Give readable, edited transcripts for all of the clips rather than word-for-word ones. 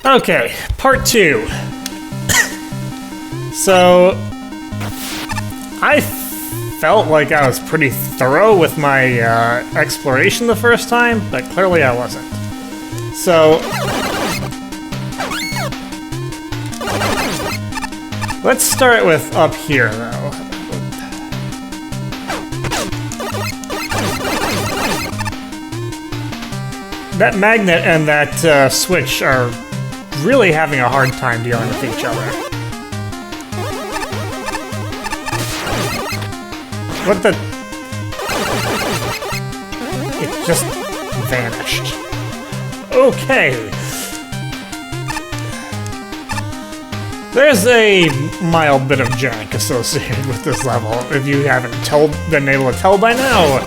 Okay, part 2. So, I felt like I was pretty thorough with my exploration the first time, but clearly I wasn't. So, let's start with up here, though. That magnet and that switch are really having a hard time dealing with each other. What the... It just vanished. Okay. There's a mild bit of jank associated with this level, if you haven't been able to tell by now.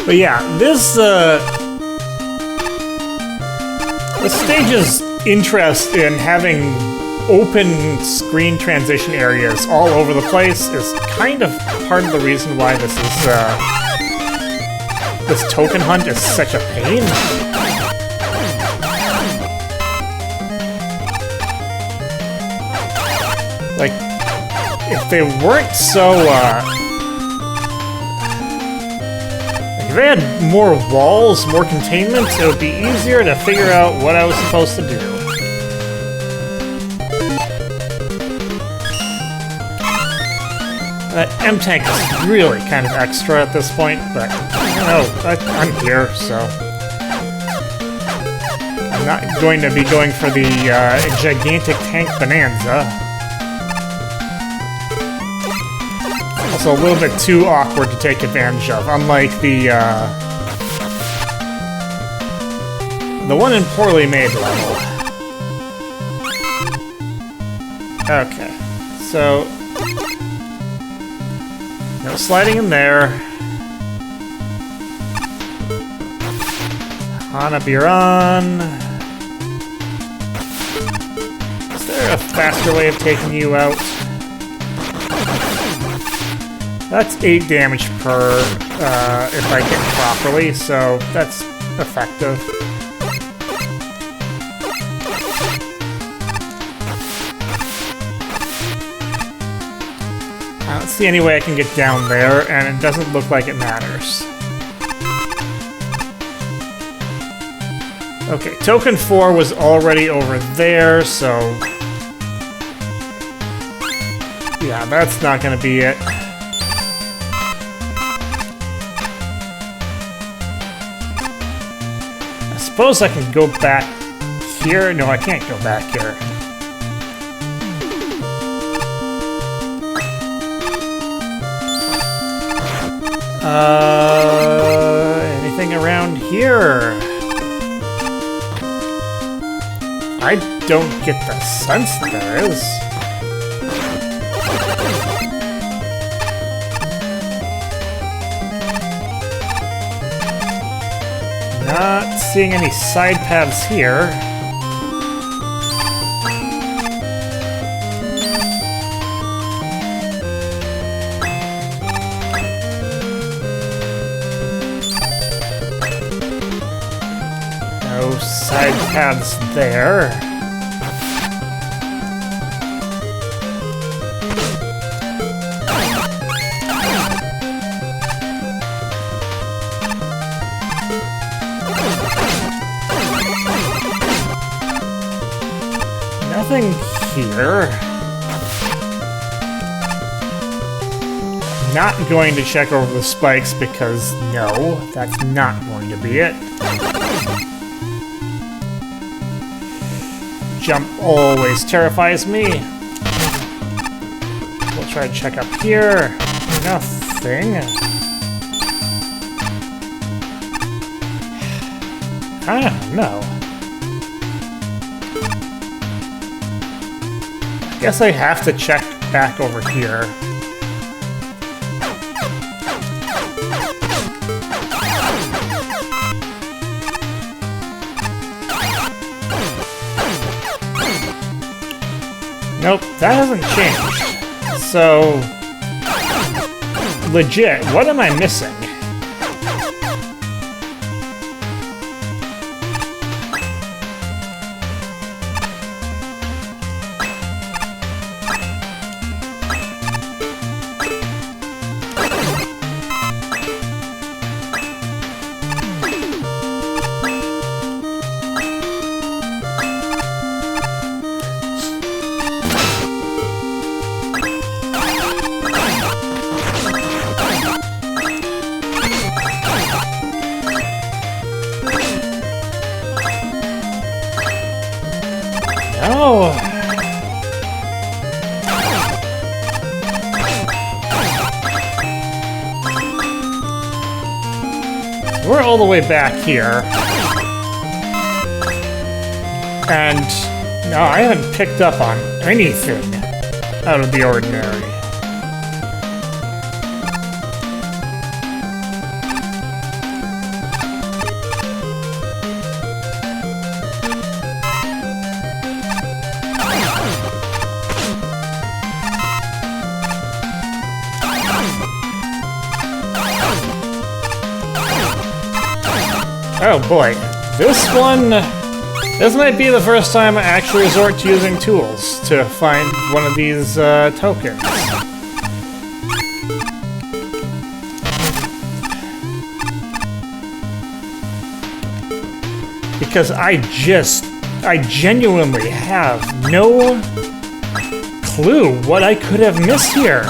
But yeah, this stage's interest in having open screen transition areas all over the place is kind of part of the reason why this token hunt is such a pain. Like, if they weren't so, if they had more walls, more containment, it would be easier to figure out what I was supposed to do. M-Tank is really kind of extra at this point, but I don't know, I'm here, so... I'm not going to be going for the gigantic tank bonanza. Also a little bit too awkward to take advantage of, unlike the one in Poorly Made level. Okay, so no sliding in there. Hanabiran. Is there a faster way of taking you out? That's 8 damage per, if I hit properly, so that's effective. I don't see any way I can get down there, and it doesn't look like it matters. Okay, token 4 was already over there, so... yeah, that's not gonna be it. I suppose I can go back here? No, I can't go back here. Anything around here? I don't get the sense that there is. Not seeing any side paths here. No side paths there. Nothing here. Not going to check over the spikes because no, that's not going to be it. Jump always terrifies me. We'll try to check up here. Nothing. I don't know. Guess I have to check back over here. Nope, that hasn't changed. So, legit, what am I missing? Oh! We're all the way back here. And no, I haven't picked up on anything out of the ordinary. Oh boy, this might be the first time I actually resort to using tools to find one of these tokens. Because I genuinely have no clue what I could have missed here.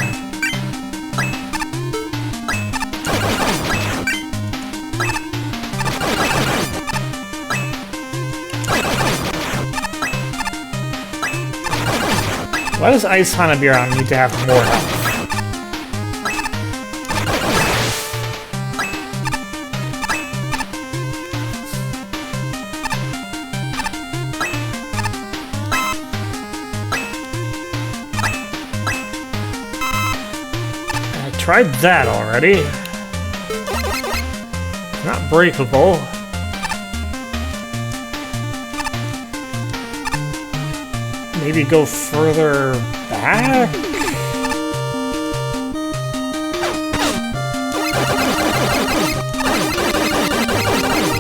Why does Ice Hanabiran need to have more health? I tried that already. Not breakable. Maybe go further back?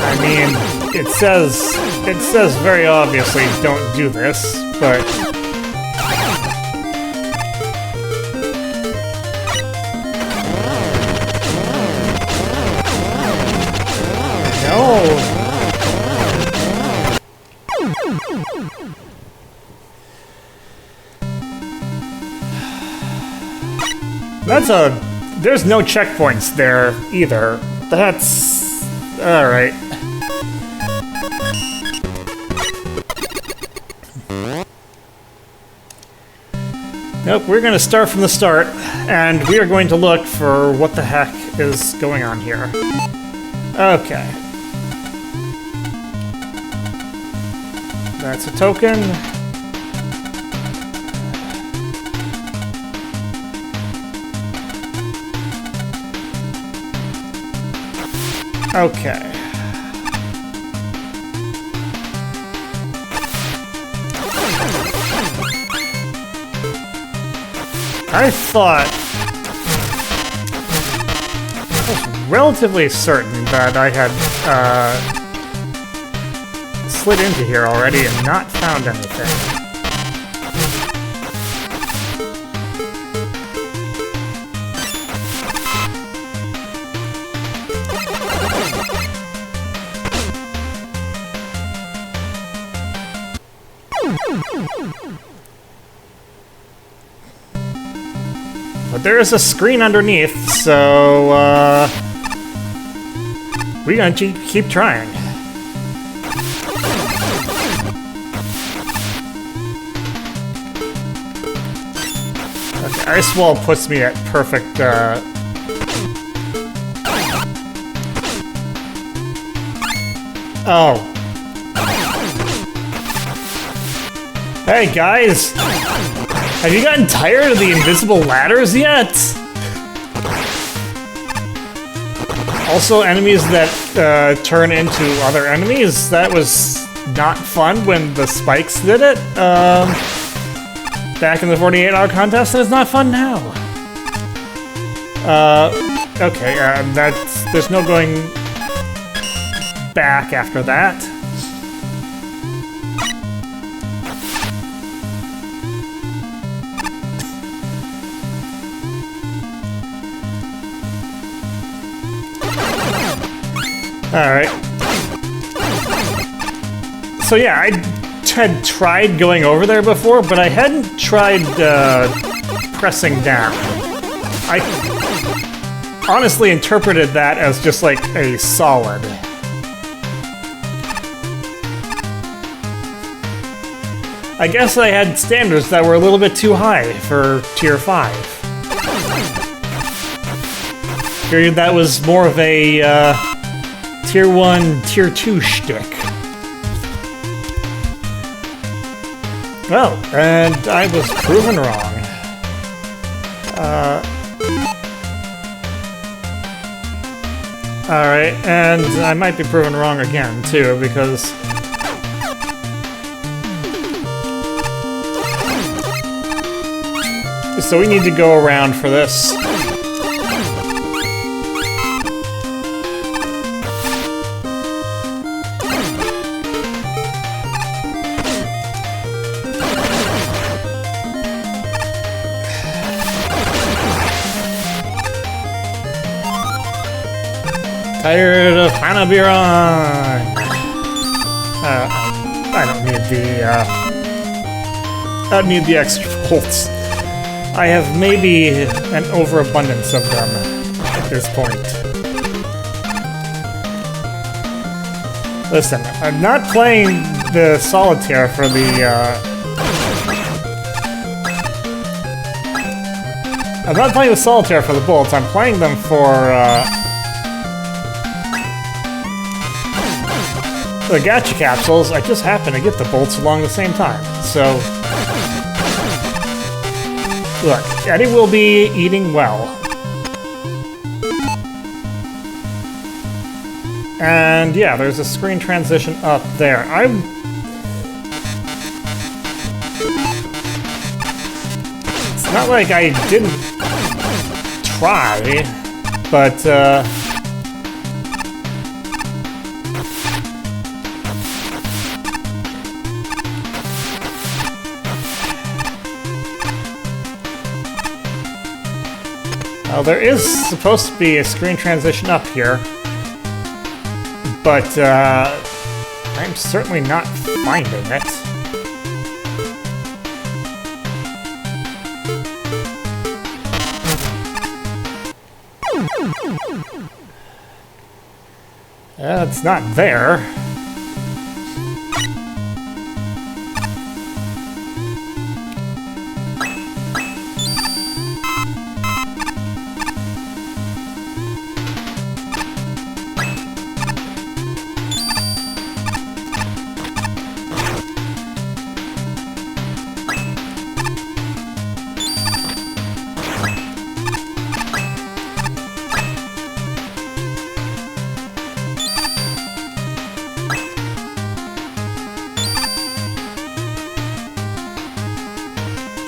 I mean, it says very obviously don't do this, but no. There's no checkpoints there either. That's alright. Nope, we're gonna start from the start, and we are going to look for what the heck is going on here. Okay. That's a token. Okay. I thought I was relatively certain that I had slid into here already and not found anything. But there is a screen underneath, so we're gonna keep trying. Okay, Ice Wall puts me at perfect Oh. Hey guys! Have you gotten tired of the invisible ladders yet? Also, enemies that turn into other enemies. That was not fun when the spikes did it. back in the 48-hour contest, and it's not fun now. Okay, there's no going back after that. Alright. So yeah, I had tried going over there before, but I hadn't tried pressing down. I honestly interpreted that as just like a solid. I guess I had standards that were a little bit too high for Tier 5. Figured that was more of a Tier 1, Tier 2 shtick. Well, and I was proven wrong. Alright, and I might be proven wrong again, too, because... So we need to go around for this. Tired of Hanabiran! I don't need the extra bolts. I have maybe an overabundance of them at this point. Listen, I'm not playing the solitaire for the, I'm not playing the solitaire for the bullets, I'm playing them for, the gacha capsules. I just happen to get the bolts along the same time, so... Look, Eddie will be eating well. And yeah, there's a screen transition up there. It's not like I didn't try, but well, there is supposed to be a screen transition up here, but I'm certainly not finding it. It's not there.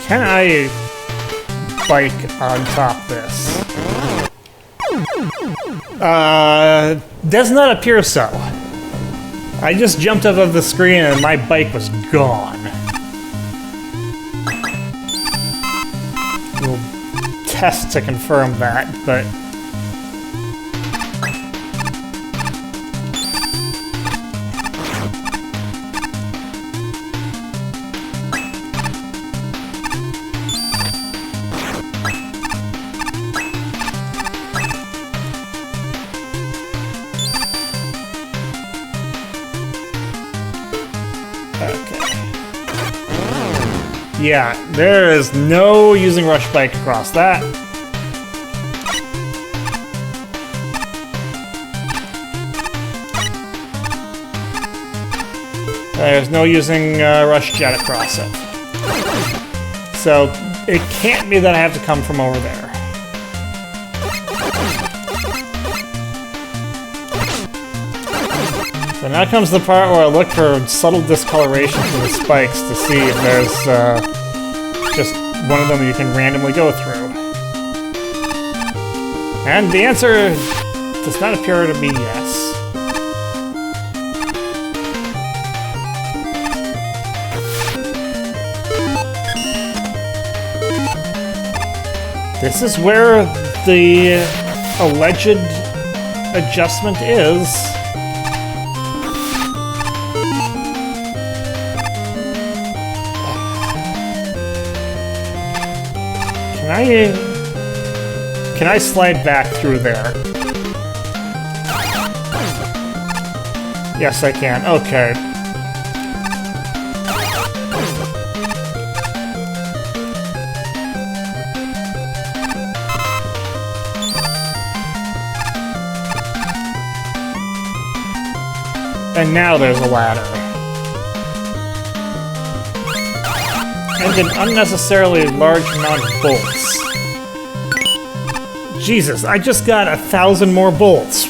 Can I bike on top this? Does not appear so. I just jumped up of the screen and my bike was gone. We'll test to confirm that, but... Yeah, there is no using Rush Bike across that. There's no using Rush Jet across it. So it can't be that I have to come from over there. So now comes the part where I look for subtle discoloration from the spikes to see if there's just one of them you can randomly go through. And the answer does not appear to be yes. This is where the alleged adjustment is. Can I slide back through there? Yes, I can. Okay. And now there's a ladder. And an unnecessarily large amount of bolts. Jesus, I just got 1,000 more bolts.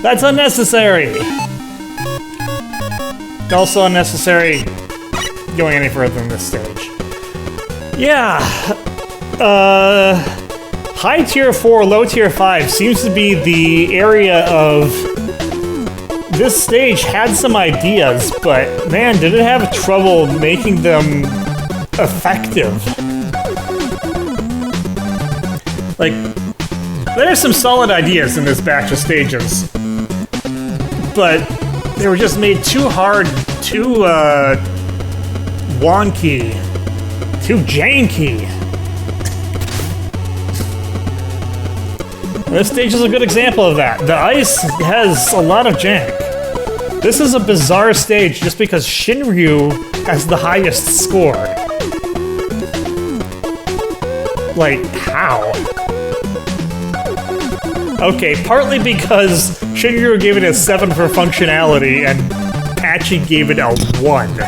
That's unnecessary! Also unnecessary going any further in this stage. Yeah, high tier 4, low tier 5 seems to be the area of... This stage had some ideas, but man, did it have trouble making them effective. Like, there are some solid ideas in this batch of stages, but they were just made too hard, too, wonky, too janky. This stage is a good example of that. The ice has a lot of jank. This is a bizarre stage just because Shinryu has the highest score. Like, how? Okay, partly because Shinryu gave it a 7 for functionality and Patchy gave it a 1.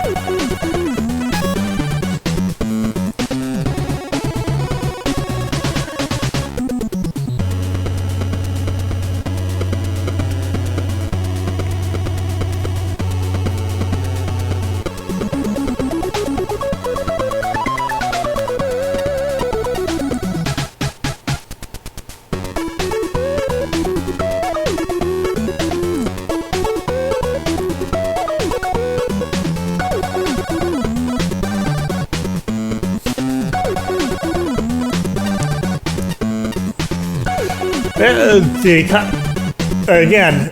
Again,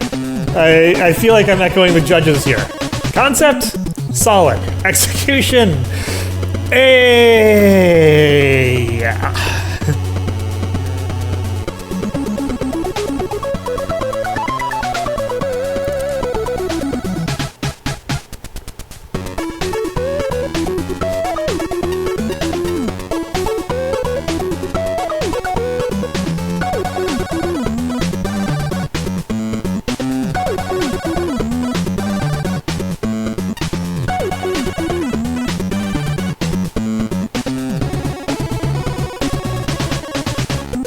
I feel like I'm echoing the judges here. Concept? Solid. Execution? Yeah.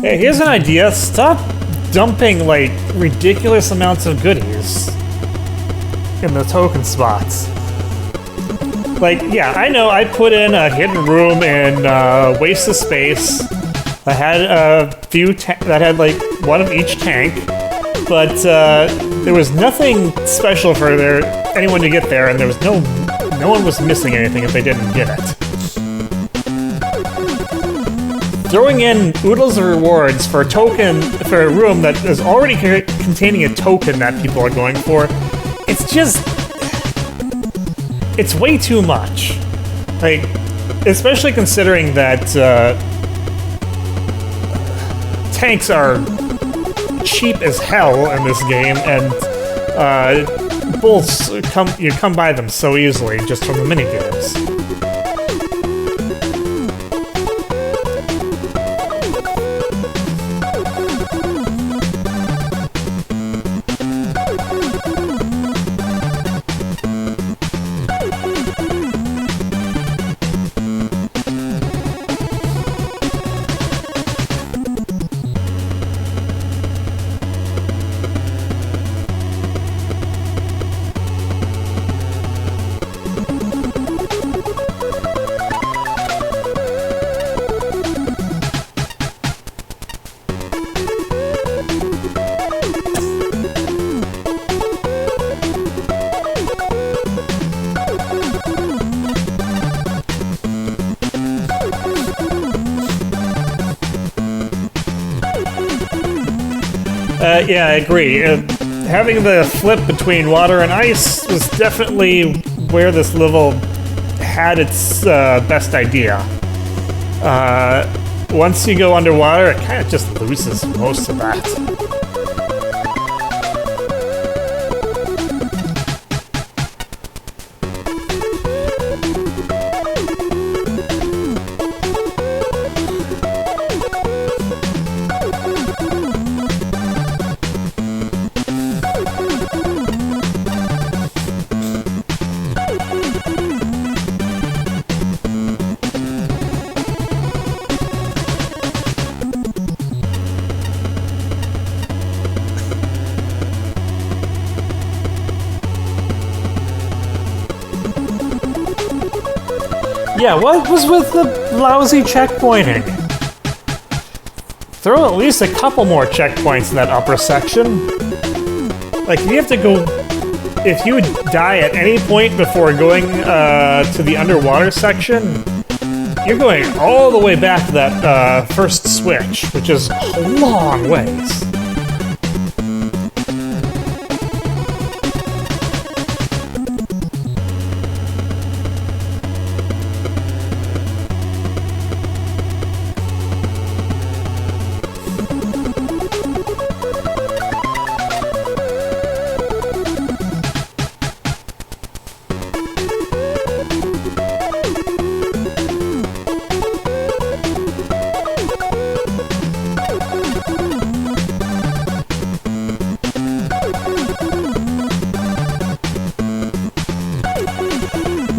Hey, here's an idea. Stop dumping, like, ridiculous amounts of goodies in the token spots. Like, yeah, I know I put in a hidden room in Waste of Space. I had a few that had, like, one of each tank, but there was nothing special for anyone to get there, and there was no one was missing anything if they didn't get it. Throwing in oodles of rewards for a room that is already containing a token that people are going for, it's way too much. Like, especially considering that tanks are cheap as hell in this game, and bolts you come by them so easily just from the minigames. Yeah, I agree. Having the flip between water and ice was definitely where this level had its best idea. Once you go underwater, it kind of just loses most of that. Yeah, what was with the lousy checkpointing? Throw at least a couple more checkpoints in that upper section. Like, you have to go... If you die at any point before going to the underwater section, you're going all the way back to that first switch, which is a long ways.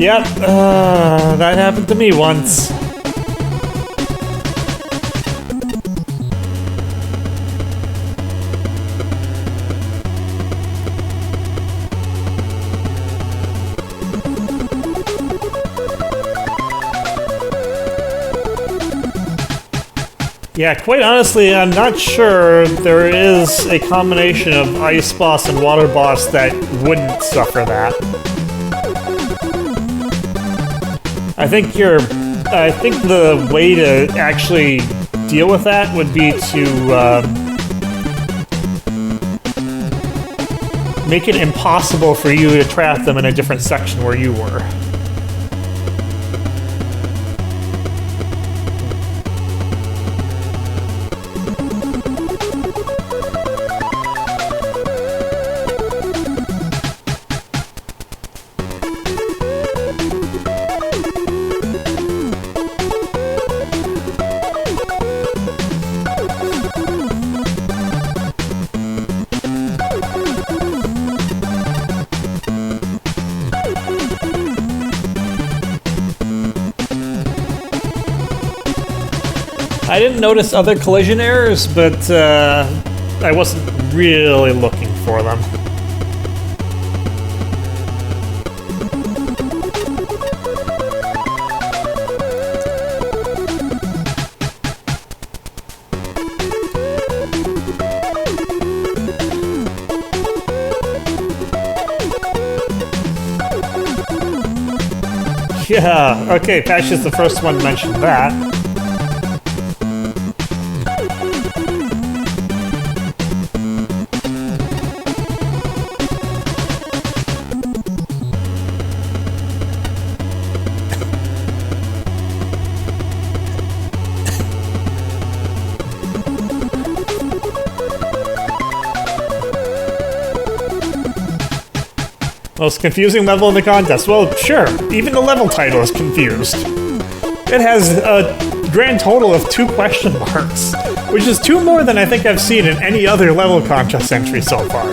Yep, that happened to me once. Yeah, quite honestly, I'm not sure there is a combination of Ice Boss and Water Boss that wouldn't suffer that. I think the way to actually deal with that would be to make it impossible for you to trap them in a different section where you were. I didn't notice other collision errors, but I wasn't really looking for them. Yeah, okay, Patch is the first one to mention that. Most confusing level in the contest. Well, sure, even the level title is confused. It has a grand total of 2 question marks, which is 2 more than I think I've seen in any other level contest entry so far.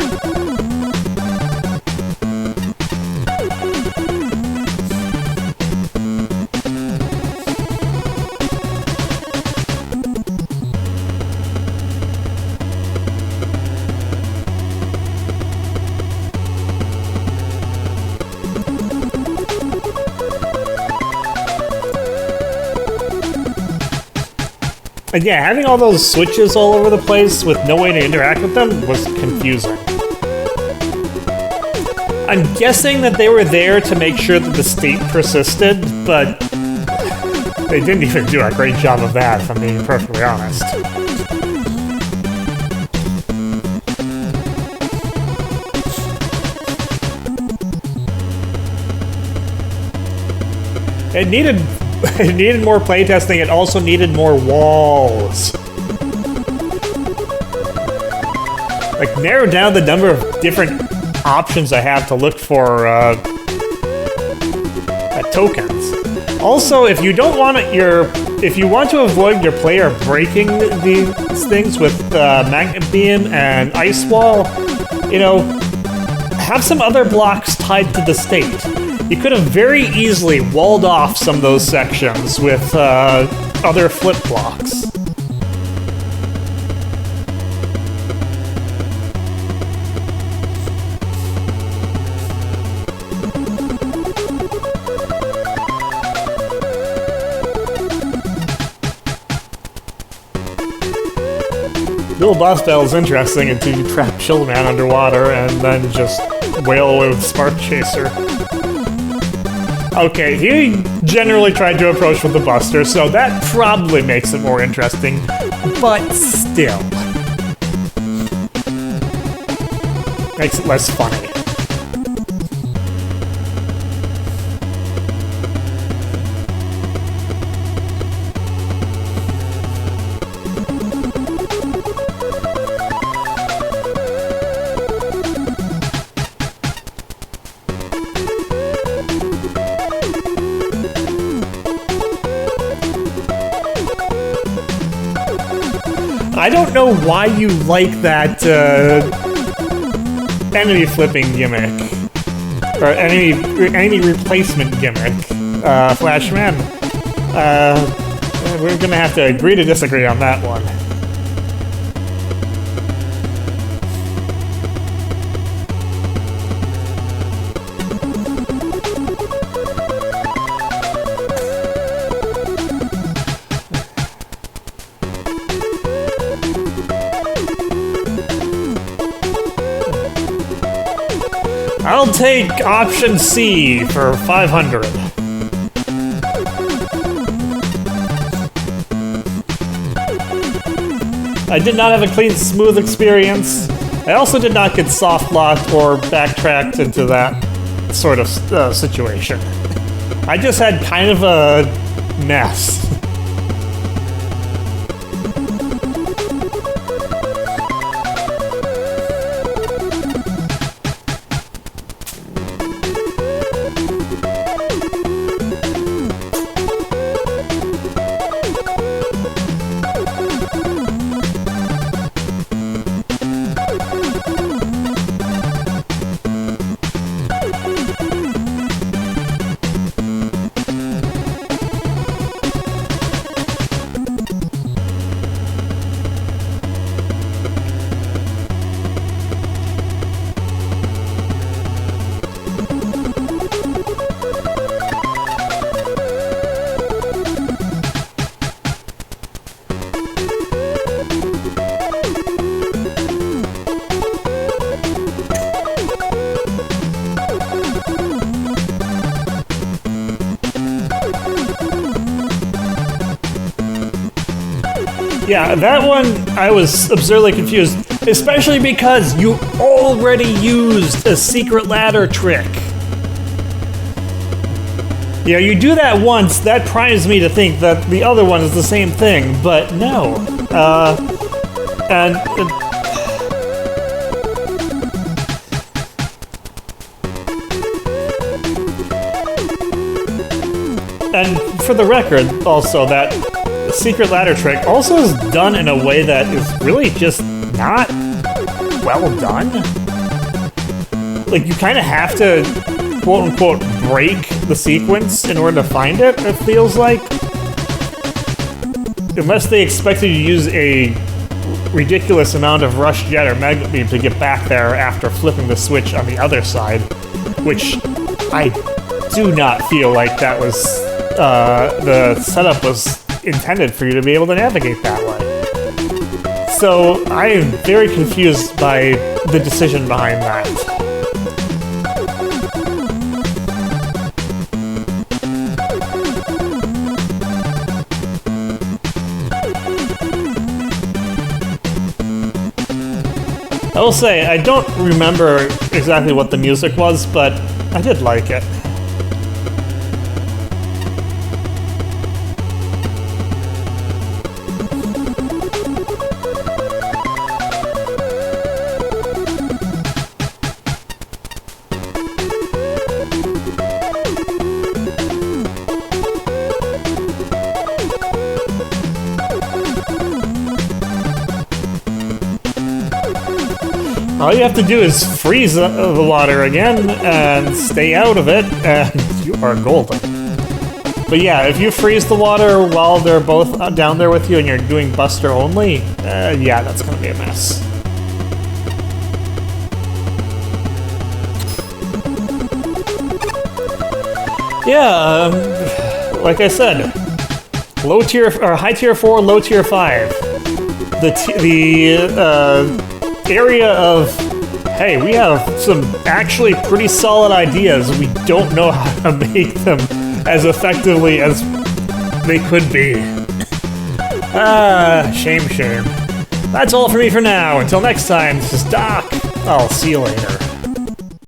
And yeah, having all those switches all over the place with no way to interact with them was confusing. I'm guessing that they were there to make sure that the state persisted, but they didn't even do a great job of that, if I'm being perfectly honest. It needed more playtesting. It also needed more walls. Like, narrow down the number of different options I have to look for tokens. Also, if you don't want if you want to avoid your player breaking these things with magnet beam and ice wall, you know, have some other blocks tied to the state. You could have very easily walled off some of those sections with other flip blocks. Little boss battle is interesting until you trap Chillman underwater and then just wail away with Spark Chaser. Okay, he generally tried to approach with the Buster, so that probably makes it more interesting, but still. Makes it less funny. I don't know why you like that enemy flipping gimmick, or enemy replacement gimmick, Flashman. We're gonna have to agree to disagree on that one. I'll take option C for 500. I did not have a clean, smooth experience. I also did not get soft locked or backtracked into that sort of situation. I just had kind of a mess. Yeah, that one I was absurdly confused, especially because you already used a secret ladder trick. You know, you do that once, that primes me to think that the other one is the same thing, but no. And for the record, also, that secret ladder trick also is done in a way that is really just not well done. Like, you kind of have to, quote-unquote, break the sequence in order to find it, it feels like. Unless they expected you to use a ridiculous amount of Rush Jet or Magnet Beam to get back there after flipping the switch on the other side, which I do not feel like that was, the setup was intended for you to be able to navigate that way. So I am very confused by the decision behind that. I will say, I don't remember exactly what the music was, but I did like it. All you have to do is freeze the water again and stay out of it, and you are golden. But yeah, if you freeze the water while they're both down there with you and you're doing Buster only, yeah, that's gonna be a mess. Yeah, like I said, low tier or high tier 4, low tier 5. The area of, hey, we have some actually pretty solid ideas. We don't know how to make them as effectively as they could be. Shame. That's all for me for now. Until next time, this is Doc. I'll see you later.